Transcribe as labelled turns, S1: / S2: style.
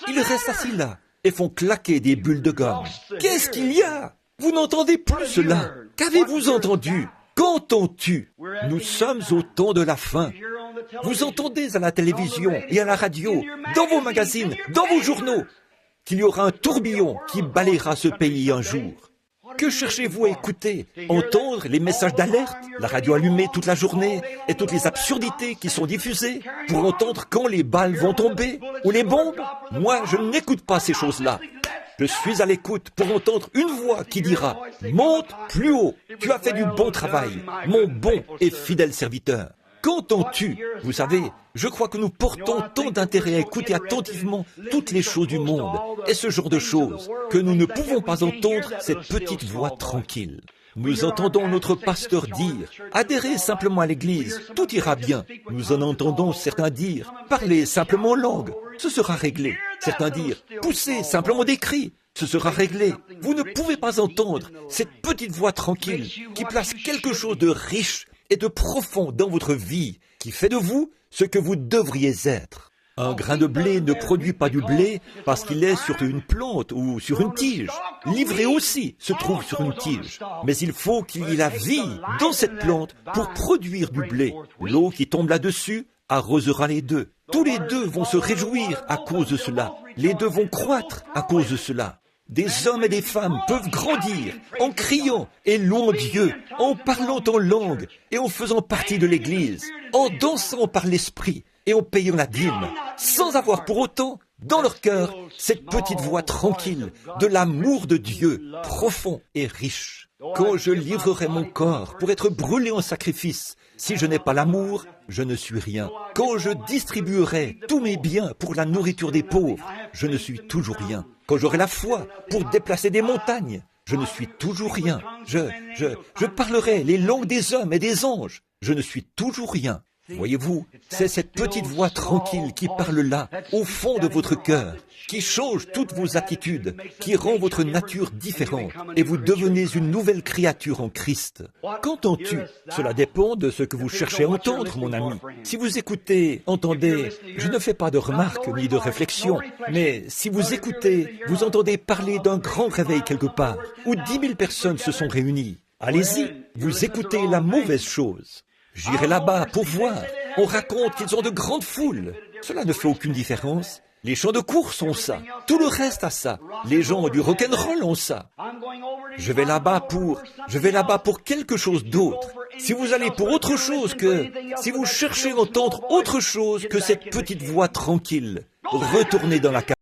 S1: Ils restent assis là et font claquer des bulles de gomme. Qu'est-ce qu'il y a? Vous n'entendez plus cela. Qu'avez-vous entendu? Qu'entends-tu? Nous sommes au temps de la fin. Vous entendez à la télévision et à la radio, dans vos magazines, dans vos journaux, qu'il y aura un tourbillon qui balayera ce pays un jour. Que cherchez-vous à écouter? Entendre les messages d'alerte, la radio allumée toute la journée et toutes les absurdités qui sont diffusées pour entendre quand les balles vont tomber ou les bombes? Moi, je n'écoute pas ces choses-là. Je suis à l'écoute pour entendre une voix qui dira « Monte plus haut, tu as fait du bon travail, mon bon et fidèle serviteur. » Qu'entends-tu? Vous savez, je crois que nous portons tant d'intérêt à écouter attentivement toutes les choses du monde et ce genre de choses que nous ne pouvons pas entendre cette petite voix tranquille. Nous entendons notre pasteur dire « Adhérez simplement à l'église, tout ira bien. » Nous en entendons certains dire « Parlez simplement en langue, ce sera réglé. » Certains dire « Poussez simplement des cris, ce sera réglé. » Vous ne pouvez pas entendre cette petite voix tranquille qui place quelque chose de riche et de profond dans votre vie, qui fait de vous ce que vous devriez être. Un grain de blé ne produit pas du blé parce qu'il est sur une plante ou sur une tige. L'ivraie aussi se trouve sur une tige. Mais il faut qu'il y ait la vie dans cette plante pour produire du blé. L'eau qui tombe là-dessus arrosera les deux. Tous les deux vont se réjouir à cause de cela. Les deux vont croître à cause de cela. Des hommes et des femmes peuvent grandir en criant et louant Dieu, en parlant en langue et en faisant partie de l'Église, en dansant par l'Esprit et en payant la dîme, sans avoir pour autant, dans leur cœur, cette petite voix tranquille de l'amour de Dieu, profond et riche. Quand je livrerai mon corps pour être brûlé en sacrifice, si je n'ai pas l'amour, je ne suis rien. Quand je distribuerai tous mes biens pour la nourriture des pauvres, je ne suis toujours rien. Quand j'aurai la foi pour déplacer des montagnes, je ne suis toujours rien. Je parlerai les langues des hommes et des anges, je ne suis toujours rien. Voyez-vous, c'est cette petite voix tranquille qui parle là, au fond de votre cœur, qui change toutes vos attitudes, qui rend votre nature différente, et vous devenez une nouvelle créature en Christ. Qu'entends-tu? Cela dépend de ce que vous cherchez à entendre, mon ami. Si vous écoutez, entendez, je ne fais pas de remarques ni de réflexions, mais si vous écoutez, vous entendez parler d'un grand réveil quelque part, où 10 000 personnes se sont réunies. Allez-y, vous écoutez la mauvaise chose. J'irai là-bas pour voir. On raconte qu'ils ont de grandes foules. Cela ne fait aucune différence. Les champs de course ont ça. Tout le reste a ça. Les gens du rock'n'roll ont ça. Je vais là-bas pour quelque chose d'autre. Si vous allez pour autre chose si vous cherchez à entendre autre chose que cette petite voix tranquille, retournez dans la cabane.